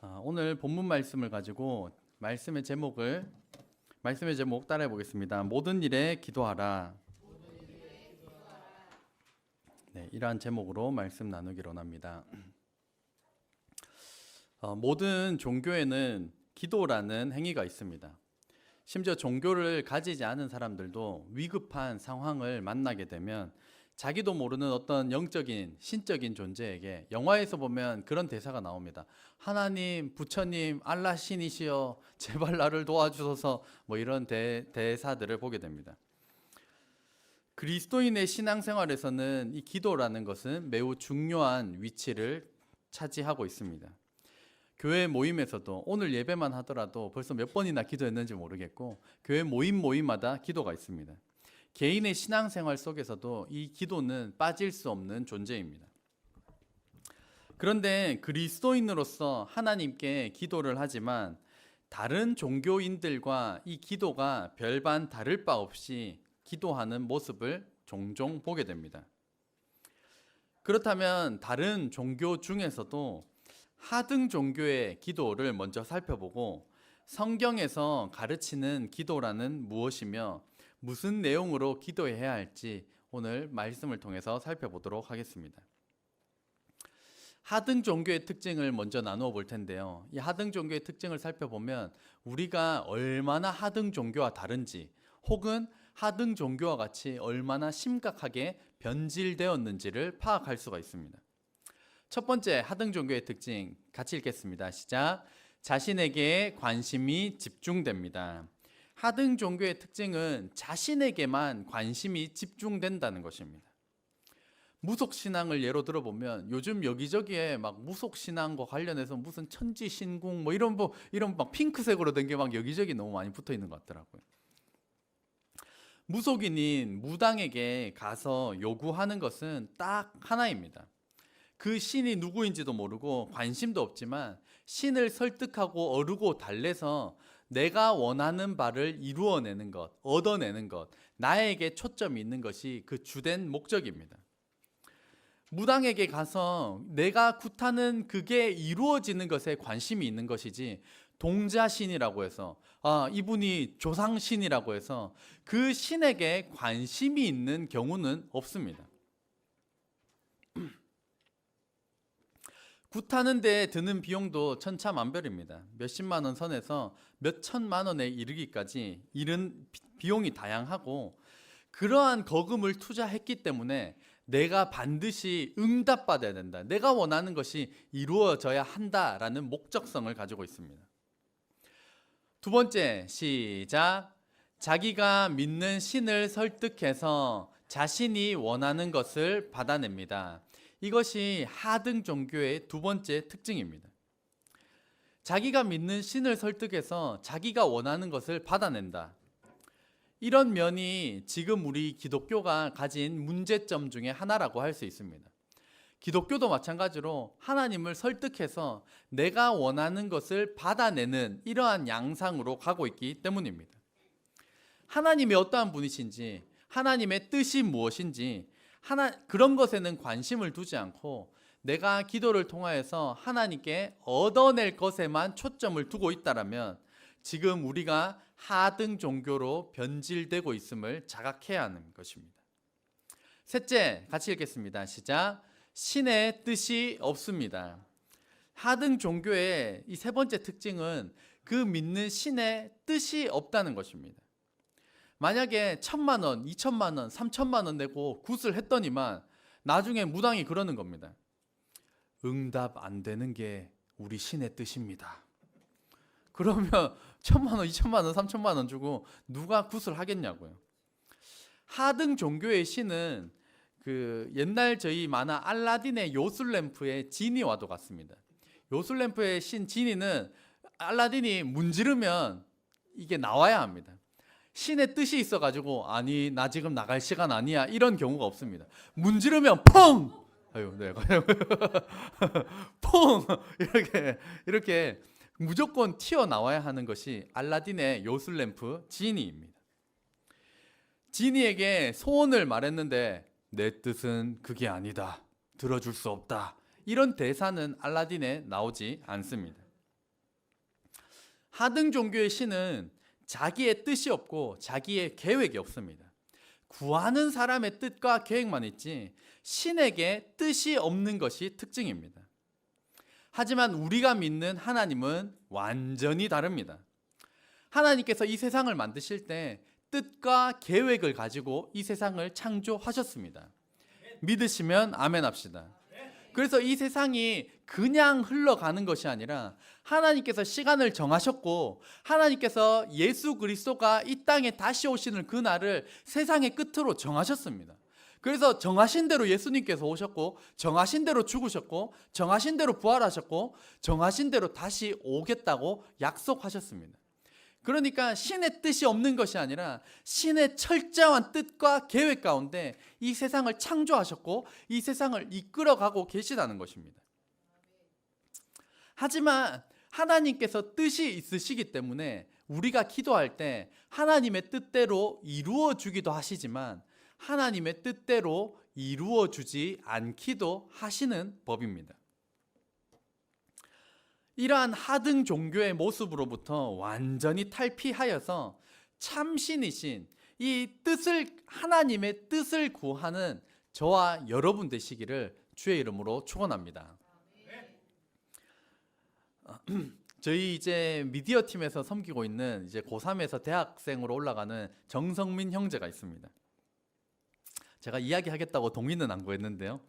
오늘 본문 말씀을 가지고 말씀의 제목 따라해 보겠습니다. 모든 일에 기도하라. 네, 이러한 제목으로 말씀 나누기로 합니다. 모든 종교에는 기도라는 행위가 있습니다. 심지어 종교를 가지지 않은 사람들도 위급한 상황을 만나게 되면 자기도 모르는 어떤 영적인, 신적인 존재에게, 영화에서 보면 그런 대사가 나옵니다. 하나님, 부처님, 알라 신이시여 제발 나를 도와주소서, 이런 대사들을 보게 됩니다. 그리스도인의 신앙생활에서는 이 기도라는 것은 매우 중요한 위치를 차지하고 있습니다. 교회 모임에서도 오늘 예배만 하더라도 벌써 몇 번이나 기도했는지 모르겠고, 교회 모임마다 기도가 있습니다. 개인의 신앙생활 속에서도 이 기도는 빠질 수 없는 존재입니다. 그런데 그리스도인으로서 하나님께 기도를 하지만 다른 종교인들과 이 기도가 별반 다를 바 없이 기도하는 모습을 종종 보게 됩니다. 그렇다면 다른 종교 중에서도 하등 종교의 기도를 먼저 살펴보고 성경에서 가르치는 기도라는 무엇이며 무슨 내용으로 기도해야 할지 오늘 말씀을 통해서 살펴보도록 하겠습니다. 하등 종교의 특징을 먼저 나누어 볼 텐데요. 이 하등 종교의 특징을 살펴보면 우리가 얼마나 하등 종교와 다른지, 혹은 하등 종교와 같이 얼마나 심각하게 변질되었는지를 파악할 수가 있습니다. 첫 번째 하등 종교의 특징 같이 읽겠습니다. 시작. 자신에게 관심이 집중됩니다. 하등 종교의 특징은 자신에게만 관심이 집중된다는 것입니다. 무속신앙을 예로 들어보면 요즘 여기저기에 막 무속신앙과 관련해서 무슨 천지신궁 이런 막 핑크색으로 된 게 막 여기저기 너무 많이 붙어 있는 것 같더라고요. 무속인인 무당에게 가서 요구하는 것은 딱 하나입니다. 그 신이 누구인지도 모르고 관심도 없지만 신을 설득하고 어루고 달래서 내가 원하는 바를 이루어내는 것, 얻어내는 것, 나에게 초점이 있는 것이 그 주된 목적입니다. 무당에게 가서 내가 굿하는 그게 이루어지는 것에 관심이 있는 것이지, 동자신이라고 해서 이분이 조상신이라고 해서 그 신에게 관심이 있는 경우는 없습니다. 굿하는 데 드는 비용도 천차만별입니다. 몇십만 원 선에서 몇 천만 원에 이르기까지 이른 비용이 다양하고, 그러한 거금을 투자했기 때문에 내가 반드시 응답받아야 된다, 내가 원하는 것이 이루어져야 한다라는 목적성을 가지고 있습니다. 두 번째, 시작. 자기가 믿는 신을 설득해서 자신이 원하는 것을 받아냅니다. 이것이 하등 종교의 두 번째 특징입니다. 자기가 믿는 신을 설득해서 자기가 원하는 것을 받아낸다. 이런 면이 지금 우리 기독교가 가진 문제점 중에 하나라고 할 수 있습니다. 기독교도 마찬가지로 하나님을 설득해서 내가 원하는 것을 받아내는 이러한 양상으로 가고 있기 때문입니다. 하나님이 어떠한 분이신지, 하나님의 뜻이 무엇인지 그런 것에는 관심을 두지 않고 내가 기도를 통하여서 하나님께 얻어낼 것에만 초점을 두고 있다라면 지금 우리가 하등 종교로 변질되고 있음을 자각해야 하는 것입니다. 셋째, 같이 읽겠습니다. 시작. 신의 뜻이 없습니다. 하등 종교의 이 세 번째 특징은 그 믿는 신의 뜻이 없다는 것입니다. 만약에 1,000만 원, 2,000만 원, 3,000만 원 내고 굿을 했더니만 나중에 무당이 그러는 겁니다. 응답 안 되는 게 우리 신의 뜻입니다. 그러면 1,000만 원, 2,000만 원, 3,000만 원 주고 누가 굿을 하겠냐고요. 하등 종교의 신은 그 옛날 저희 만화 알라딘의 요술램프의 지니와도 같습니다. 요술램프의 신 지니는 알라딘이 문지르면 이게 나와야 합니다. 신의 뜻이 있어가지고 아니 나 지금 나갈 시간 아니야 이런 경우가 없습니다. 문지르면 펑! 아유, 네. 펑! 이렇게 무조건 튀어나와야 하는 것이 알라딘의 요술램프 지니입니다. 지니에게 소원을 말했는데 내 뜻은 그게 아니다, 들어줄 수 없다, 이런 대사는 알라딘에 나오지 않습니다. 하등 종교의 신은 자기의 뜻이 없고 자기의 계획이 없습니다. 구하는 사람의 뜻과 계획만 있지 신에게 뜻이 없는 것이 특징입니다. 하지만 우리가 믿는 하나님은 완전히 다릅니다. 하나님께서 이 세상을 만드실 때 뜻과 계획을 가지고 이 세상을 창조하셨습니다. 믿으시면 아멘 합시다. 그래서 이 세상이 그냥 흘러가는 것이 아니라 하나님께서 시간을 정하셨고 하나님께서 예수 그리스도가 이 땅에 다시 오시는 그날을 세상의 끝으로 정하셨습니다. 그래서 정하신 대로 예수님께서 오셨고 정하신 대로 죽으셨고 정하신 대로 부활하셨고 정하신 대로 다시 오겠다고 약속하셨습니다. 그러니까 신의 뜻이 없는 것이 아니라 신의 철저한 뜻과 계획 가운데 이 세상을 창조하셨고 이 세상을 이끌어가고 계시다는 것입니다. 하지만 하나님께서 뜻이 있으시기 때문에 우리가 기도할 때 하나님의 뜻대로 이루어 주기도 하시지만 하나님의 뜻대로 이루어 주지 않기도 하시는 법입니다. 이러한 하등 종교의 모습으로부터 완전히 탈피하여서 참신이신 이 뜻을 하나님의 뜻을 구하는 저와 여러분 되시기를 주의 이름으로 축원합니다. 저희 이제 미디어 팀에서 섬기고 있는 이제 고3에서 대학생으로 올라가는 정성민 형제가 있습니다. 제가 이야기하겠다고 동의는 안 구했는데요.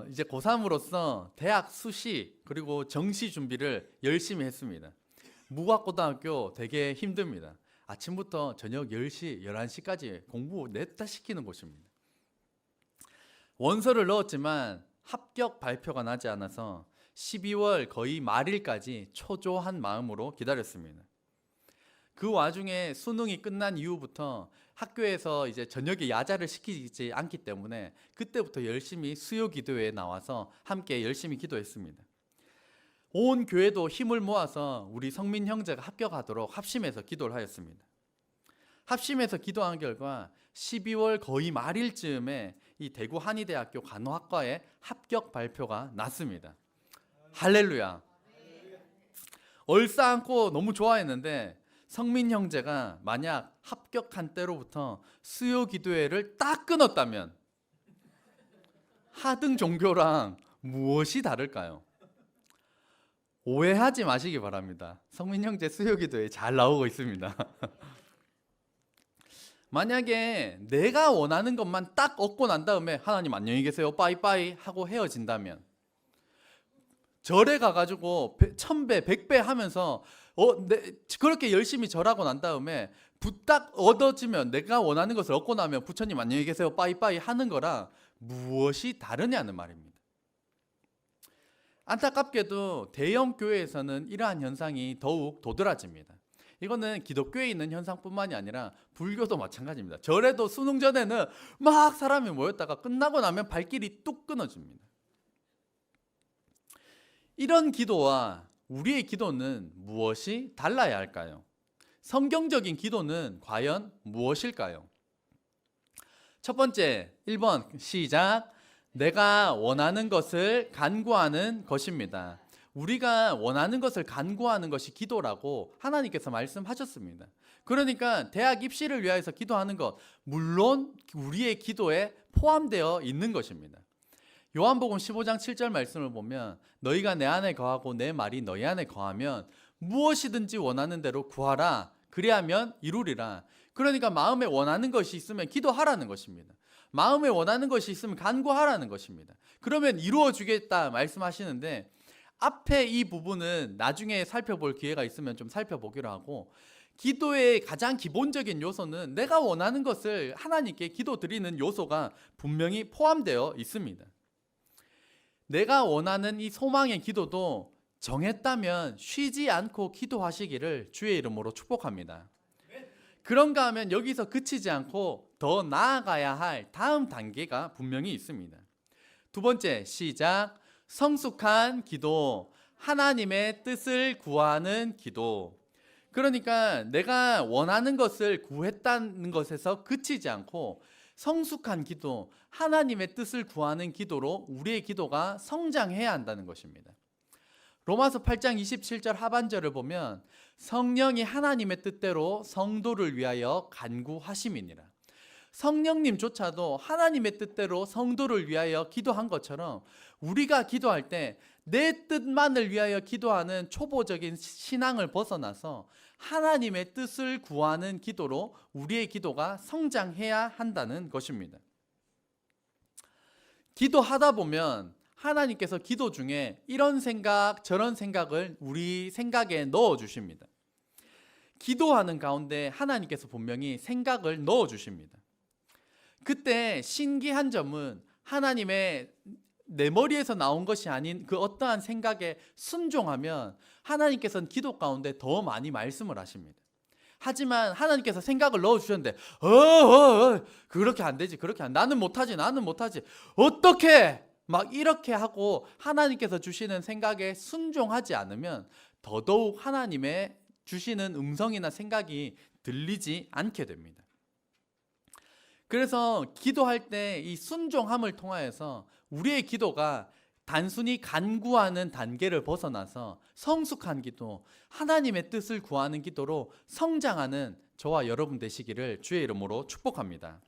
이제 고3으로서 대학 수시 그리고 정시 준비를 열심히 했습니다. 무학고등학교 되게 힘듭니다. 아침부터 저녁 10시, 11시까지 공부 냈다 시키는 곳입니다. 원서를 넣었지만 합격 발표가 나지 않아서 12월 거의 말일까지 초조한 마음으로 기다렸습니다. 그 와중에 수능이 끝난 이후부터 학교에서 이제 저녁에 야자를 시키지 않기 때문에 그때부터 열심히 수요 기도회에 나와서 함께 열심히 기도했습니다. 온 교회도 힘을 모아서 우리 성민 형제가 합격하도록 합심해서 기도를 하였습니다. 합심해서 기도한 결과 12월 거의 말일쯤에 이 대구 한의대학교 간호학과에 합격 발표가 났습니다. 할렐루야. 얼싸안고 너무 좋아했는데 성민 형제가 만약 합격한 때로부터 수요 기도회를 딱 끊었다면 하등 종교랑 무엇이 다를까요? 오해하지 마시기 바랍니다. 성민 형제 수요 기도회 잘 나오고 있습니다. 만약에 내가 원하는 것만 딱 얻고 난 다음에 하나님 안녕히 계세요 빠이빠이 하고 헤어진다면 절에 가가지고 1000배 100배 하면서 그렇게 열심히 절하고 난 다음에 딱 얻어지면 내가 원하는 것을 얻고 나면 부처님 안녕히 계세요 빠이빠이 하는 거랑 무엇이 다르냐는 말입니다. 안타깝게도 대형 교회에서는 이러한 현상이 더욱 도드라집니다. 이거는 기독교에 있는 현상뿐만이 아니라 불교도 마찬가지입니다. 절에도 수능 전에는 막 사람이 모였다가 끝나고 나면 발길이 뚝 끊어집니다. 이런 기도와 우리의 기도는 무엇이 달라야 할까요? 성경적인 기도는 과연 무엇일까요? 첫 번째, 1번 시작. 내가 원하는 것을 간구하는 것입니다. 우리가 원하는 것을 간구하는 것이 기도라고 하나님께서 말씀하셨습니다. 그러니까 대학 입시를 위하여서 기도하는 것, 물론 우리의 기도에 포함되어 있는 것입니다. 요한복음 15장 7절 말씀을 보면 너희가 내 안에 거하고 내 말이 너희 안에 거하면 무엇이든지 원하는 대로 구하라 그리하면 이루리라. 그러니까 마음에 원하는 것이 있으면 기도하라는 것입니다. 마음에 원하는 것이 있으면 간구하라는 것입니다. 그러면 이루어 주겠다 말씀하시는데 앞에 이 부분은 나중에 살펴볼 기회가 있으면 좀 살펴보기로 하고 기도의 가장 기본적인 요소는 내가 원하는 것을 하나님께 기도드리는 요소가 분명히 포함되어 있습니다. 내가 원하는 이 소망의 기도도 정했다면 쉬지 않고 기도하시기를 주의 이름으로 축복합니다. 그런가 하면 여기서 그치지 않고 더 나아가야 할 다음 단계가 분명히 있습니다. 두 번째, 시작. 성숙한 기도, 하나님의 뜻을 구하는 기도. 그러니까 내가 원하는 것을 구했다는 것에서 그치지 않고 성숙한 기도, 하나님의 뜻을 구하는 기도로 우리의 기도가 성장해야 한다는 것입니다. 로마서 8장 27절 하반절을 보면 성령이 하나님의 뜻대로 성도를 위하여 간구하심이니라. 성령님조차도 하나님의 뜻대로 성도를 위하여 기도한 것처럼 우리가 기도할 때 내 뜻만을 위하여 기도하는 초보적인 신앙을 벗어나서 하나님의 뜻을 구하는 기도로 우리의 기도가 성장해야 한다는 것입니다. 기도하다 보면 하나님께서 기도 중에 이런 생각 저런 생각을 우리 생각에 넣어 주십니다. 기도하는 가운데 하나님께서 분명히 생각을 넣어 주십니다. 그때 신기한 점은 하나님의 내 머리에서 나온 것이 아닌 그 어떠한 생각에 순종하면 하나님께서는 기도 가운데 더 많이 말씀을 하십니다. 하지만 하나님께서 생각을 넣어주셨는데 그렇게 안 되지, 그렇게 나는 못하지 어떻게 막 이렇게 하고 하나님께서 주시는 생각에 순종하지 않으면 더더욱 하나님의 주시는 음성이나 생각이 들리지 않게 됩니다. 그래서 기도할 때 이 순종함을 통하여서 우리의 기도가 단순히 간구하는 단계를 벗어나서 성숙한 기도, 하나님의 뜻을 구하는 기도로 성장하는 저와 여러분 되시기를 주의 이름으로 축복합니다.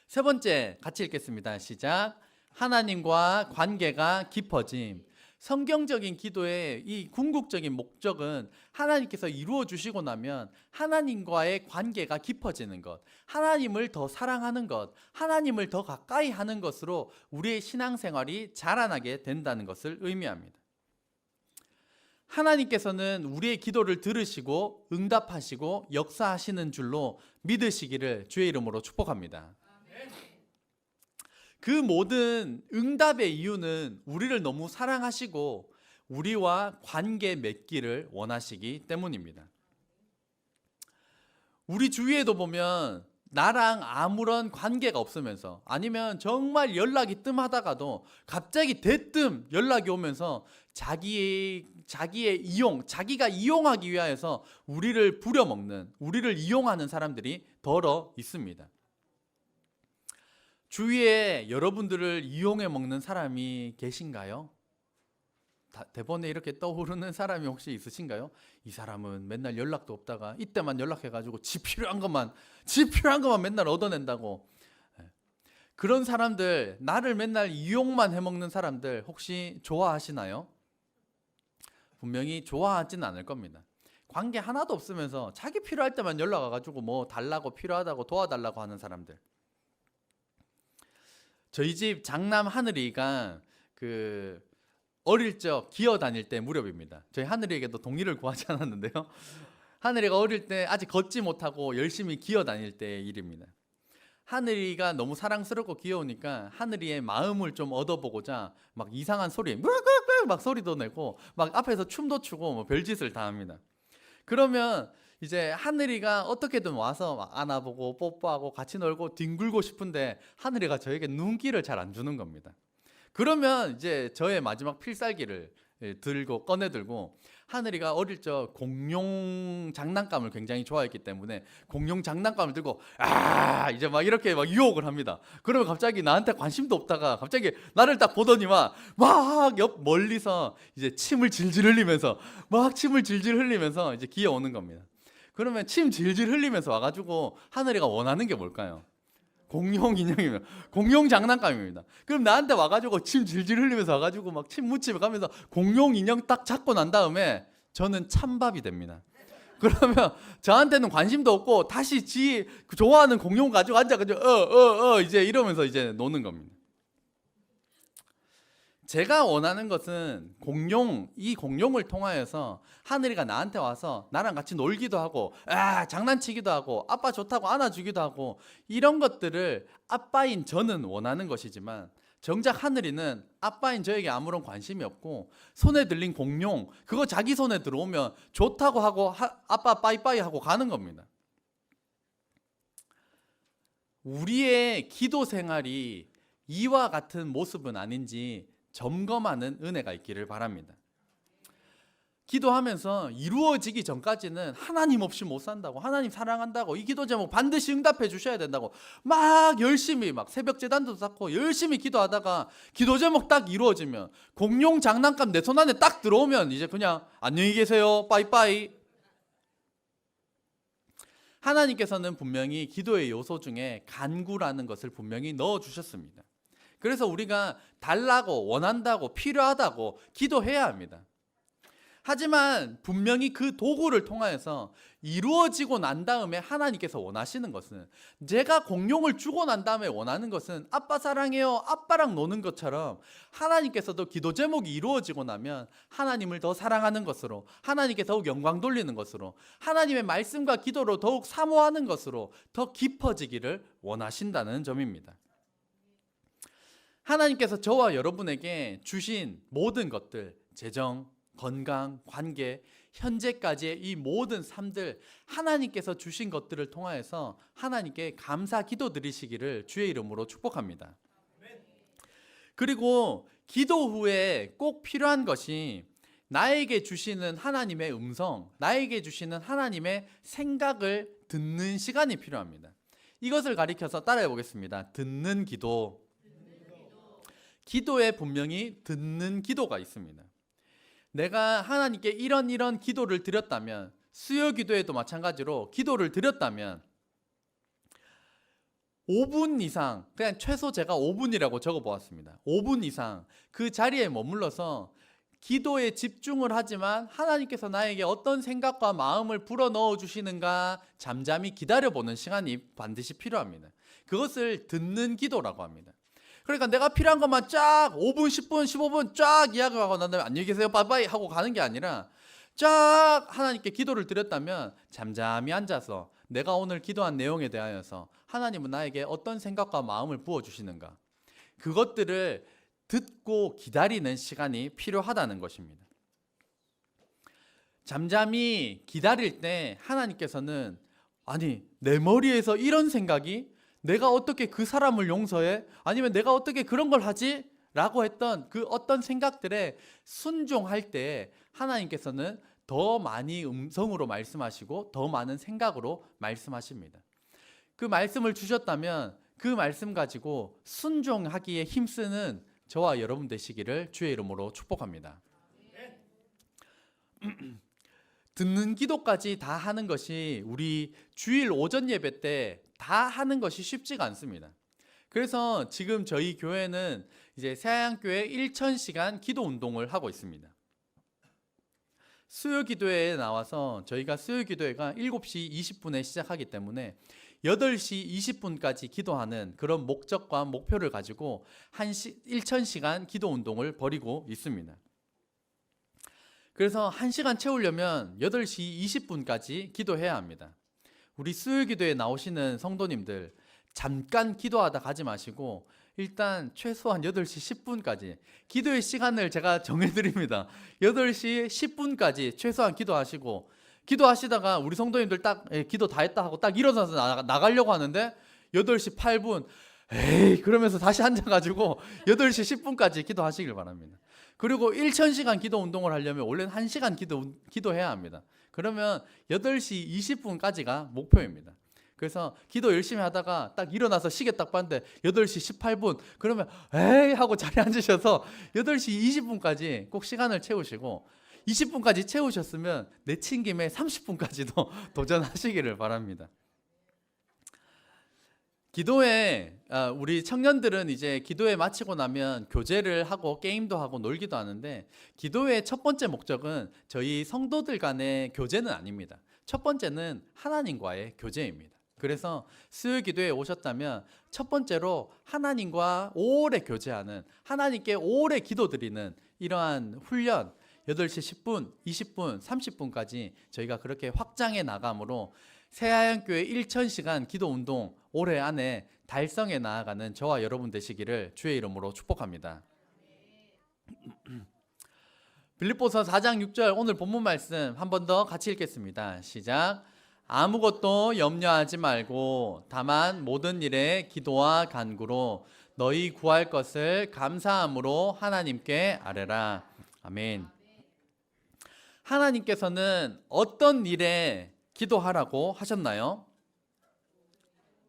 세 번째 같이 읽겠습니다. 시작. 하나님과 관계가 깊어짐. 성경적인 기도의 이 궁극적인 목적은 하나님께서 이루어 주시고 나면 하나님과의 관계가 깊어지는 것, 하나님을 더 사랑하는 것, 하나님을 더 가까이 하는 것으로 우리의 신앙생활이 자라나게 된다는 것을 의미합니다. 하나님께서는 우리의 기도를 들으시고 응답하시고 역사하시는 줄로 믿으시기를 주의 이름으로 축복합니다. 그 모든 응답의 이유는 우리를 너무 사랑하시고 우리와 관계 맺기를 원하시기 때문입니다. 우리 주위에도 보면 나랑 아무런 관계가 없으면서 아니면 정말 연락이 뜸하다가도 갑자기 대뜸 연락이 오면서 자기의 이용, 자기가 이용하기 위하여서 우리를 부려먹는, 우리를 이용하는 사람들이 더러 있습니다. 주위에 여러분들을 이용해 먹는 사람이 계신가요? 대본에 이렇게 떠오르는 사람이 혹시 있으신가요? 이 사람은 맨날 연락도 없다가 이때만 연락해가지고 지 필요한 것만 맨날 얻어낸다고. 그런 사람들, 나를 맨날 이용만 해먹는 사람들 혹시 좋아하시나요? 분명히 좋아하지는 않을 겁니다. 관계 하나도 없으면서 자기 필요할 때만 연락 와가지고 뭐 달라고, 필요하다고, 도와달라고 하는 사람들. 저희 집 장남 하늘이가 어릴 적 기어 다닐 때 무렵입니다. 저희 하늘이에게도 동의를 구하지 않았는데요. 하늘이가 어릴 때 아직 걷지 못하고 열심히 기어 다닐 때의 일입니다. 하늘이가 너무 사랑스럽고 귀여우니까 하늘이의 마음을 좀 얻어보고자 막 이상한 소리, 막 소리도 내고 막 앞에서 춤도 추고 뭐 별짓을 다 합니다. 그러면 이제 하늘이가 어떻게든 와서 막 안아보고 뽀뽀하고 같이 놀고 뒹굴고 싶은데 하늘이가 저에게 눈길을 잘 안 주는 겁니다. 그러면 이제 저의 마지막 필살기를 꺼내들고 하늘이가 어릴 적 공룡 장난감을 굉장히 좋아했기 때문에 공룡 장난감을 들고 이제 막 이렇게 막 유혹을 합니다. 그러면 갑자기 나한테 관심도 없다가 갑자기 나를 딱 보더니만 막 옆 멀리서 이제 침을 질질 흘리면서 이제 기어오는 겁니다. 그러면 침 질질 흘리면서 와가지고 하늘이가 원하는 게 뭘까요? 공룡 인형이면 공룡 장난감입니다. 그럼 나한테 와가지고 침 질질 흘리면서 와가지고 막 침 묻히며 가면서 공룡 인형 딱 잡고 난 다음에 저는 찬밥이 됩니다. 그러면 저한테는 관심도 없고 다시 지 좋아하는 공룡 가지고 앉아가지고 이제 이러면서 이제 노는 겁니다. 제가 원하는 것은 이 공룡을 통하여서 하늘이가 나한테 와서 나랑 같이 놀기도 하고 장난치기도 하고 아빠 좋다고 안아주기도 하고 이런 것들을 아빠인 저는 원하는 것이지만 정작 하늘이는 아빠인 저에게 아무런 관심이 없고 손에 들린 공룡 그거 자기 손에 들어오면 좋다고 하고 아빠 빠이빠이 하고 가는 겁니다. 우리의 기도 생활이 이와 같은 모습은 아닌지 점검하는 은혜가 있기를 바랍니다. 기도하면서 이루어지기 전까지는 하나님 없이 못 산다고, 하나님 사랑한다고, 이 기도 제목 반드시 응답해 주셔야 된다고 막 열심히 막 새벽 제단도 쌓고 열심히 기도하다가 기도 제목 딱 이루어지면, 공룡 장난감 내 손 안에 딱 들어오면 이제 그냥 안녕히 계세요, 빠이빠이. 하나님께서는 분명히 기도의 요소 중에 간구라는 것을 분명히 넣어 주셨습니다. 그래서 우리가 달라고, 원한다고, 필요하다고 기도해야 합니다. 하지만 분명히 그 도구를 통하여서 이루어지고 난 다음에 하나님께서 원하시는 것은, 제가 공룡을 주고 난 다음에 원하는 것은 아빠 사랑해요, 아빠랑 노는 것처럼, 하나님께서도 기도 제목이 이루어지고 나면 하나님을 더 사랑하는 것으로, 하나님께 더욱 영광 돌리는 것으로, 하나님의 말씀과 기도로 더욱 사모하는 것으로 더 깊어지기를 원하신다는 점입니다. 하나님께서 저와 여러분에게 주신 모든 것들, 재정, 건강, 관계, 현재까지의 이 모든 삶들, 하나님께서 주신 것들을 통하여서 하나님께 감사 기도 드리시기를 주의 이름으로 축복합니다. 그리고 기도 후에 꼭 필요한 것이 나에게 주시는 하나님의 음성, 나에게 주시는 하나님의 생각을 듣는 시간이 필요합니다. 이것을 가리켜서 따라해 보겠습니다. 듣는 기도. 기도에 분명히 듣는 기도가 있습니다. 내가 하나님께 이런 기도를 드렸다면, 수요 기도에도 마찬가지로 기도를 드렸다면 5분 이상, 그냥 최소 제가 5분이라고 적어 보았습니다. 5분 이상 그 자리에 머물러서 기도에 집중을 하지만 하나님께서 나에게 어떤 생각과 마음을 불어넣어 주시는가 잠잠히 기다려보는 시간이 반드시 필요합니다. 그것을 듣는 기도라고 합니다. 그러니까 내가 필요한 것만 쫙 5분, 10분, 15분 쫙 이야기하고 난 다음에 안녕히 계세요, 바이바이 하고 가는 게 아니라, 쫙 하나님께 기도를 드렸다면 잠잠히 앉아서 내가 오늘 기도한 내용에 대하여서 하나님은 나에게 어떤 생각과 마음을 부어주시는가, 그것들을 듣고 기다리는 시간이 필요하다는 것입니다. 잠잠히 기다릴 때 하나님께서는, 아니 내 머리에서 이런 생각이, 내가 어떻게 그 사람을 용서해? 아니면 내가 어떻게 그런 걸 하지? 라고 했던 그 어떤 생각들에 순종할 때 하나님께서는 더 많이 음성으로 말씀하시고 더 많은 생각으로 말씀하십니다. 그 말씀을 주셨다면 그 말씀 가지고 순종하기에 힘쓰는 저와 여러분 되시기를 주의 이름으로 축복합니다. 듣는 기도까지 다 하는 것이 우리 주일 오전 예배 때 다 하는 것이 쉽지가 않습니다. 그래서 지금 저희 교회는 이제 새하얀교회 1000시간 기도 운동을 하고 있습니다. 수요 기도회에 나와서 저희가 수요 기도회가 7시 20분에 시작하기 때문에 8시 20분까지 기도하는 그런 목적과 목표를 가지고 1000시간 기도 운동을 벌이고 있습니다. 그래서 1시간 채우려면 8시 20분까지 기도해야 합니다. 우리 수요 기도에 나오시는 성도님들, 잠깐 기도하다 가지 마시고 일단 최소한 8시 10분까지 기도의 시간을 제가 정해드립니다. 8시 10분까지 최소한 기도하시고, 기도하시다가 우리 성도님들 딱 기도 다 했다 하고 딱 일어나서 나가려고 하는데 8시 8분 에이 그러면서 다시 앉아가지고 8시 10분까지 기도하시길 바랍니다. 그리고 1000시간 기도 운동을 하려면 원래는 1시간 기도해야 합니다. 그러면 8시 20분까지가 목표입니다. 그래서 기도 열심히 하다가 딱 일어나서 시계 딱 봤는데 8시 18분 그러면 에이 하고 자리에 앉으셔서 8시 20분까지 꼭 시간을 채우시고, 20분까지 채우셨으면 내친 김에 30분까지도 도전하시기를 바랍니다. 기도에 우리 청년들은 이제 기도회 마치고 나면 교제를 하고 게임도 하고 놀기도 하는데, 기도회의 첫 번째 목적은 저희 성도들 간의 교제는 아닙니다. 첫 번째는 하나님과의 교제입니다. 그래서 수요 기도에 오셨다면 첫 번째로 하나님과 오래 교제하는, 하나님께 오래 기도드리는 이러한 훈련, 8시 10분, 20분, 30분까지 저희가 그렇게 확장해 나감으로 새하얀교회 1000시간 기도 운동 올해 안에 달성해 나아가는 저와 여러분 되시기를 주의 이름으로 축복합니다. 빌립보서 4장 6절 오늘 본문 말씀 한 번 더 같이 읽겠습니다. 시작. 아무것도 염려하지 말고 다만 모든 일에 기도와 간구로 너희 구할 것을 감사함으로 하나님께 아뢰라. 아멘. 하나님께서는 어떤 일에 기도하라고 하셨나요?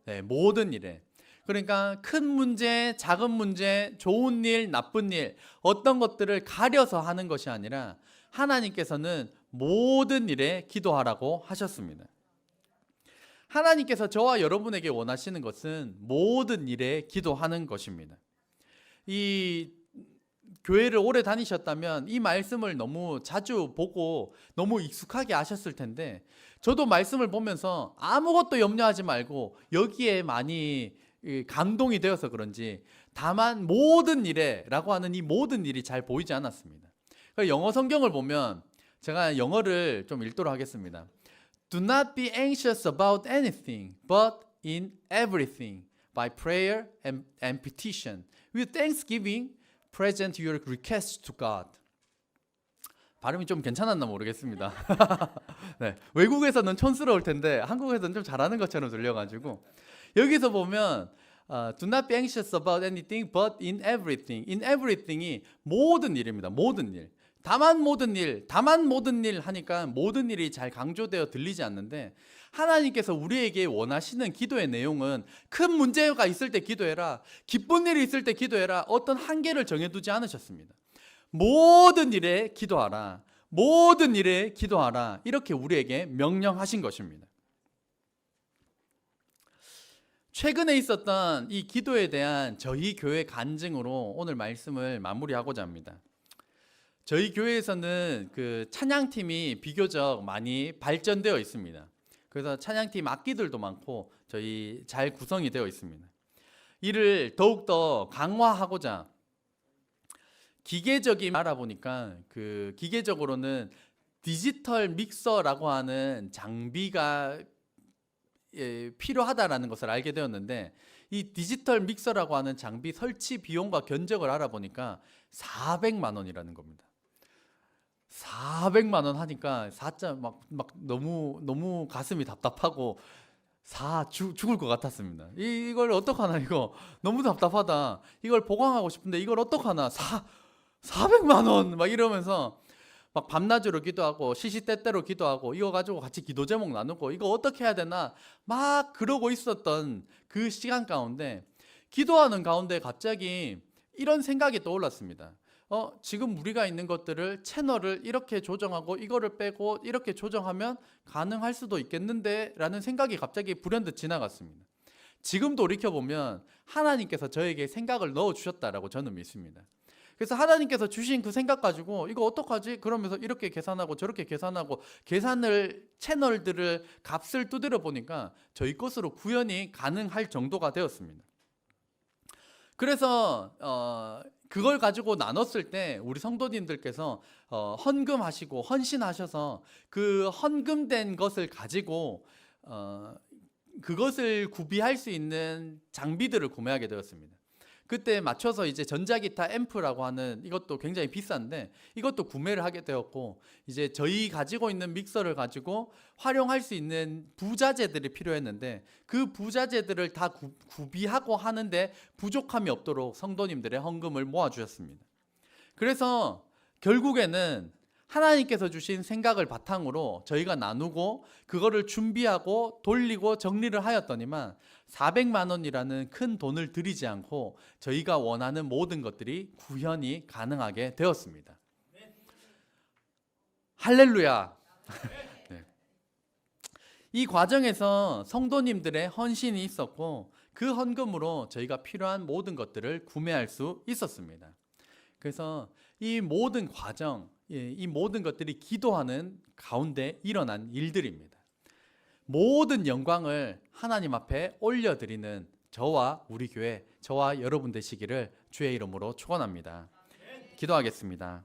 네, 모든 일에. 그러니까 큰 문제, 작은 문제, 좋은 일, 나쁜 일, 어떤 것들을 가려서 하는 것이 아니라 하나님께서는 모든 일에 기도하라고 하셨습니다. 하나님께서 저와 여러분에게 원하시는 것은 모든 일에 기도하는 것입니다. 이 교회를 오래 다니셨다면 이 말씀을 너무 자주 보고 너무 익숙하게 아셨을 텐데, 저도 말씀을 보면서 아무것도 염려하지 말고 여기에 많이 감동이 되어서 그런지 다만 모든 일에 라고 하는 이 모든 일이 잘 보이지 않았습니다. 영어 성경을 보면, 제가 영어를 좀 읽도록 하겠습니다. Do not be anxious about anything, but in everything, by prayer and petition, with thanksgiving, present your requests to God. 발음이 좀 괜찮았나 모르겠습니다. 네, 외국에서는 촌스러울 텐데 한국에서는 좀 잘하는 것처럼 들려가지고, 여기서 보면 do not be anxious about anything, but in everything. in everything이 모든 일입니다. 모든 일. 다만 모든 일 하니까 모든 일이 잘 강조되어 들리지 않는데, 하나님께서 우리에게 원하시는 기도의 내용은 큰 문제가 있을 때 기도해라, 기쁜 일이 있을 때 기도해라, 어떤 한계를 정해두지 않으셨습니다. 모든 일에 기도하라, 모든 일에 기도하라, 이렇게 우리에게 명령하신 것입니다. 최근에 있었던 이 기도에 대한 저희 교회 간증으로 오늘 말씀을 마무리하고자 합니다. 저희 교회에서는 그 찬양팀이 비교적 많이 발전되어 있습니다. 그래서 찬양팀 악기들도 많고 저희 잘 구성이 되어 있습니다. 이를 더욱더 강화하고자 기계적인 알아보니까, 그 기계적으로는 디지털 믹서라고 하는 장비가 필요하다라는 것을 알게 되었는데, 이 디지털 믹서라고 하는 장비 설치 비용과 견적을 알아보니까 400만 원이라는 겁니다. 400만 원 하니까 막 너무 가슴이 답답하고 죽을 것 같았습니다. 이걸 어떡하나, 이거 너무 답답하다, 이걸 보강하고 싶은데 이걸 어떡하나, 400만 원 막 이러면서 막 밤낮으로 기도하고 시시때때로 기도하고 이거 가지고 같이 기도 제목 나누고 이거 어떻게 해야 되나 막 그러고 있었던 그 시간 가운데, 기도하는 가운데 갑자기 이런 생각이 떠올랐습니다. 지금 우리가 있는 것들을, 채널을 이렇게 조정하고 이거를 빼고 이렇게 조정하면 가능할 수도 있겠는데 라는 생각이 갑자기 불현듯 지나갔습니다. 지금 돌이켜보면 하나님께서 저에게 생각을 넣어주셨다라고 저는 믿습니다. 그래서 하나님께서 주신 그 생각 가지고 이거 어떡하지? 그러면서 이렇게 계산하고 저렇게 계산하고 채널들을 값을 두드려 보니까 저희 것으로 구현이 가능할 정도가 되었습니다. 그래서 그걸 가지고 나눴을 때 우리 성도님들께서 헌금하시고 헌신하셔서 그 헌금된 것을 가지고 그것을 구비할 수 있는 장비들을 구매하게 되었습니다. 그때 맞춰서 이제 전자기타 앰프라고 하는, 이것도 굉장히 비싼데 이것도 구매를 하게 되었고, 이제 저희 가지고 있는 믹서를 가지고 활용할 수 있는 부자재들이 필요했는데 그 부자재들을 다 구비하고 하는데 부족함이 없도록 성도님들의 헌금을 모아주셨습니다. 그래서 결국에는 하나님께서 주신 생각을 바탕으로 저희가 나누고 그거를 준비하고 돌리고 정리를 하였더니만 400만 원이라는 큰 돈을 들이지 않고 저희가 원하는 모든 것들이 구현이 가능하게 되었습니다. 할렐루야. 네. 이 과정에서 성도님들의 헌신이 있었고 그 헌금으로 저희가 필요한 모든 것들을 구매할 수 있었습니다. 그래서 이 모든 과정, 이 모든 것들이 기도하는 가운데 일어난 일들입니다. 모든 영광을 하나님 앞에 올려드리는 저와 우리 교회, 저와 여러분 되시기를 주의 이름으로 축원합니다. 기도하겠습니다.